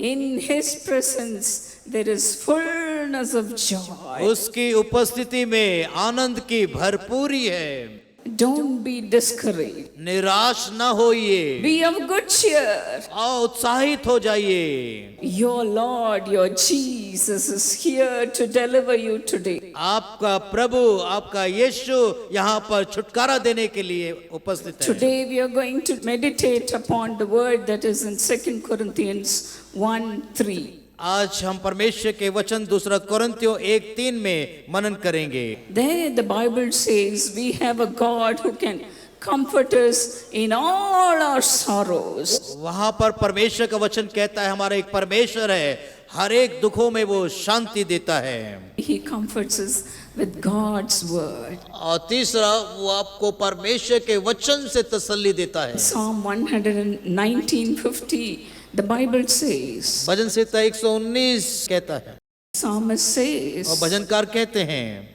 In His presence there is fullness of joy. उसकी उपस्थिति में आनंद की भरपूरी है। Don't be discouraged. निराश न होइए, Be of good cheer. उत्साहित हो जाइए। Your Lord, your Jesus is here to deliver you today. आपका प्रभु, आपका यीशु यहाँ पर छुटकारा देने के लिए उपस्थित है। Today we are going to meditate upon the word that is in 2 Corinthians 1:3. आज हम परमेश्वर के वचन 2 कोरिन्थियों 1:3 में मनन करेंगे। There the Bible says we have a God who can comfort us in all our sorrows. वहां पर परमेश्वर का वचन कहता है हमारा एक परमेश्वर है, हर एक दुखों में वो शांति देता है। He comforts us with God's word. और तीसरा, वो आपको परमेश्वर के वचन से तसल्ली देता है। Psalm 119:50, the Bible says, भजन संहिता 119 कहता है, Psalmist says, और भजनकार कहते हैं,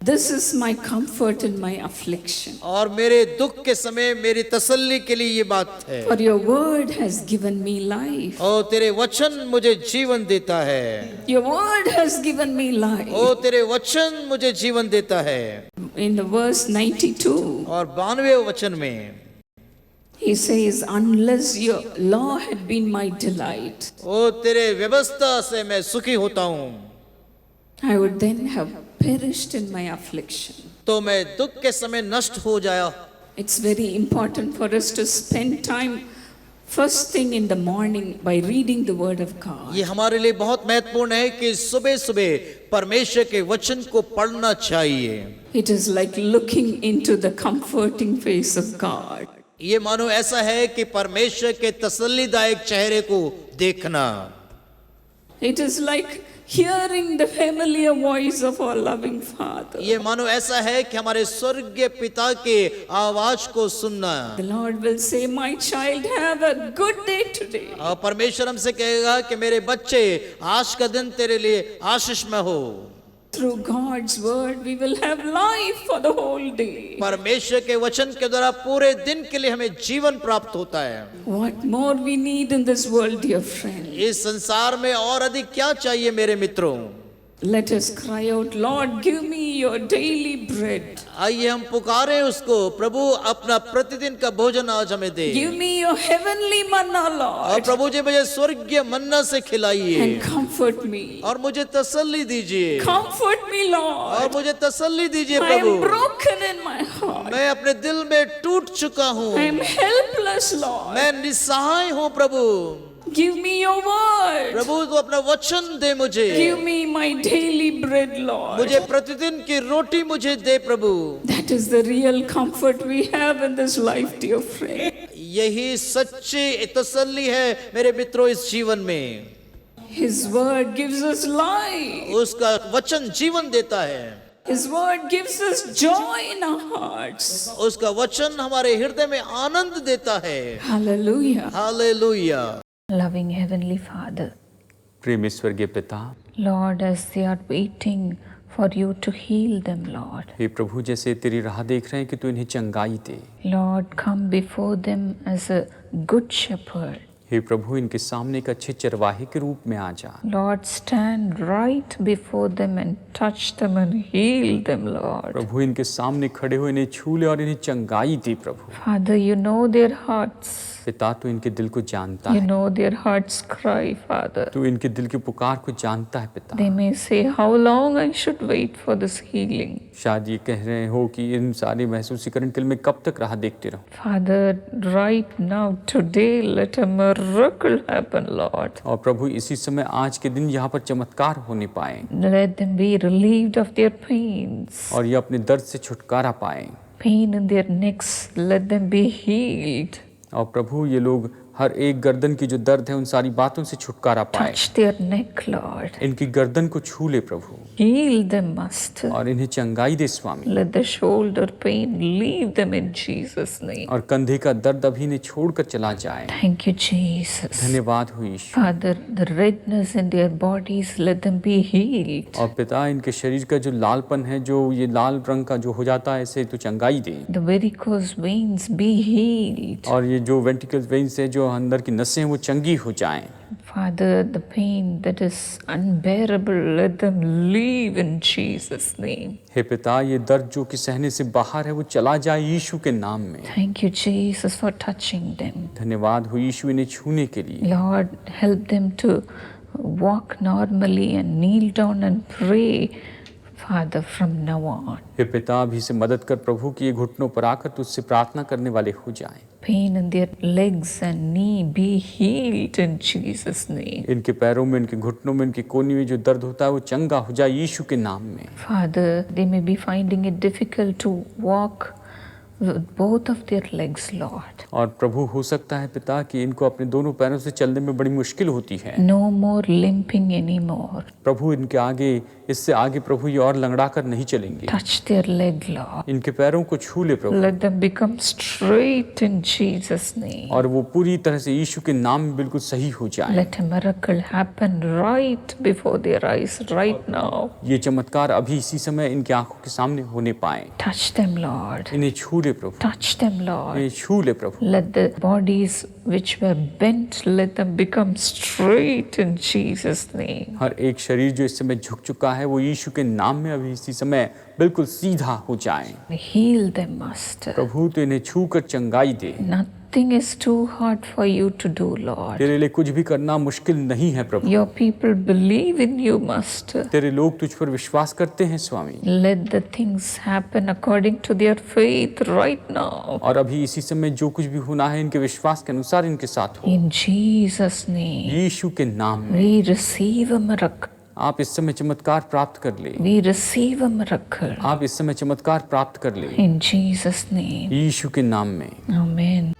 this is my comfort in my affliction. और मेरे दुख के समय मेरी तसल्ली के लिए ये बात है, For your word has given me life. और तेरे वचन मुझे जीवन देता है। Your word has given me life. ओ तेरे वचन मुझे जीवन देता है। In the verse 92, और 92वें वचन में he says, unless your law had been my delight, ओ तेरे व्यवस्था से मैं सुखी होता हूँ, I would then have perished in my affliction. तो मैं दुख के समय नष्ट हो जाया। It's very important for us to spend time first thing in the morning by reading the word of God. ये हमारे लिए बहुत महत्वपूर्ण है कि सुबह सुबह परमेश्वर के वचन को पढ़ना चाहिए। It is like looking into the comforting face of God. ये मानो ऐसा है कि परमेश्वर के तसल्लीदायक चेहरे को देखना। It is like hearing the familiar voice of our loving Father. ये मानो ऐसा है कि हमारे स्वर्गीय पिता के आवाज को सुनना। The Lord will say, my child, have a good day today. और परमेश्वर हमसे कहेगा कि मेरे बच्चे, आज का दिन तेरे लिए आशीषमय हो। Through God's word we will have life for the whole day. परमेश्वर के वचन के द्वारा पूरे दिन के लिए हमें जीवन प्राप्त होता है। What more we need in this world, dear friend? इस संसार में और अधिक क्या चाहिए मेरे मित्रों? Let us cry out, Lord, give me your daily bread. आइए हम पुकारें उसको, प्रभु अपना प्रतिदिन का भोजन आज हमें दे। Give me your heavenly manna, और Lord, प्रभु जी मुझे स्वर्गीय मन्ना से खिलाइए and comfort me. और मुझे तसल्ली दीजिए। Comfort me, और Lord. मुझे तसल्ली दीजिए I am Prabhu. broken in my heart. मैं अपने दिल में टूट चुका हूँ, I am helpless, Lord. मैं निस्सहाय हूँ प्रभु। Give me your word. प्रभु तू अपना वचन दे मुझे, Give me my daily bread, Lord. मुझे प्रतिदिन की रोटी मुझे दे प्रभु। That is the real comfort we have in this life, dear friend. यही सच्ची तसल्ली है मेरे मित्रों इस जीवन में। His word gives us life. उसका वचन जीवन देता है। His word gives us joy in our hearts. उसका वचन हमारे हृदय में आनंद देता है। Hallelujah. Hallelujah. Loving Heavenly Father, प्रेम स्वर्गीय पिता, Lord, as they are waiting for you to heal them, Lord, हे प्रभु, जैसे तेरी राह देख रहे हैं कि तू इन्हें चंगाई दे। Lord, come before them as a good shepherd. हे प्रभु, इनके सामने एक अच्छे चरवाहे के रूप में आ जा। Lord, stand right before them and touch them and heal them, Lord. प्रभु, इनके सामने खड़े हो इन्हें छू ले और इन्हें चंगाई दे प्रभु। Father, you know their hearts. पिता, तू इनके दिल को जानता You है, know their hearts cry, Father. तू इनके दिल की पुकार को जानता है पिता। They may say, how long I should wait for this healing. शायद ये कह रहे हो कि इन सारे महसूसीकरण के लिए मैं कब तक राह देखते रहूं। Father, right now, today, let a miracle happen, Lord. और प्रभु, इसी समय आज के दिन यहाँ पर चमत्कार होने पाए Let them be relieved of their pains. और ये अपने दर्द से छुटकारा पाए। Pain in their necks, let them be healed. और प्रभु, ये लोग हर एक गर्दन की जो दर्द है उन सारी बातों से छुटकारा पाए। Touch their neck, Lord. इनकी गर्दन को छू ले प्रभु Heal them, Master. और इन्हें चंगाई दे स्वामी। Let the shoulder pain leave them in Jesus' name. और कंधे का दर्द अभी इन्हें छोड़कर चला जाए। Thank you, Jesus. धन्यवाद हो ईश्वर। Father, the redness in their bodies, let them be healed. और पिता, इनके शरीर का जो लालपन है, जो ये लाल रंग का जो हो जाता है, इसे तो चंगाई दे। The varicose veins be healed. और ये जो वेंट्रिकल वेन्स है, जो अंदर की नसें हैं, वो चंगी हो जाएं। Father, the pain that is unbearable, let them leave in Jesus' name. हे पिता, ये दर्द जो कि सहने से बाहर है वो चला जाए यीशु के नाम में। Thank you, Jesus, for touching them. धन्यवाद हो यीशु इन्हें छूने के लिए। Lord, help them to walk normally and kneel down and pray, Father, from now on. हे पिता, अभी से मदद कर प्रभु कि ये घुटनों पर आकर तुझसे प्रार्थना करने वाले हो जाएं। Pain in their legs and knee be healed in Jesus' name. इनके पैरों में, इनके घुटनों में, इनके कोहनी में जो दर्द होता है वो चंगा हो जाए यीशु के नाम में। Father, they may be finding it difficult to walk with both of their legs, Lord. और प्रभु, हो सकता है पिता कि इनको अपने दोनों पैरों से चलने में बड़ी मुश्किल होती है। No more limping anymore. प्रभु, इनके आगे, इससे आगे प्रभु ये और लंगड़ा कर नहीं चलेंगे। Touch their leg, Lord. इनके पैरों को छू ले प्रभु, Let them become straight in Jesus' name. और वो पूरी तरह से यीशु के नाम में बिल्कुल सही हो जाए। Let a miracle happen right before their eyes, right now. ये चमत्कार अभी इसी समय इनकी आंखों के सामने होने पाए। Touch them, Lord. इन्हें छू ले प्रभु, Touch them, Lord. इन्हें छू ले प्रभु। Let the bodies which were bent, let them become straight in Jesus' name. हर एक शरीर जो इस समय झुक चुका है वो यीशु के नाम में अभी इसी समय बिल्कुल सीधा हो जाए। Heal them, Master. प्रभु, तो इन्हें छू कर चंगाई दे। Nothing is too hard for you to do, Lord. तेरे लिए कुछ भी करना मुश्किल नहीं है प्रभु। Your people believe in you, Master. तेरे लोग तुझ पर विश्वास करते हैं स्वामी। Let the things happen according to their faith right now. और अभी इसी समय जो कुछ भी होना है इनके विश्वास के अनुसार इनके साथ हो, In Jesus' name, यीशु के नाम में। we receive a miracle. आप इस समय चमत्कार प्राप्त कर ले। We receive a miracle. आप इस समय चमत्कार प्राप्त कर ले In Jesus' name. यीशु के नाम में। Amen.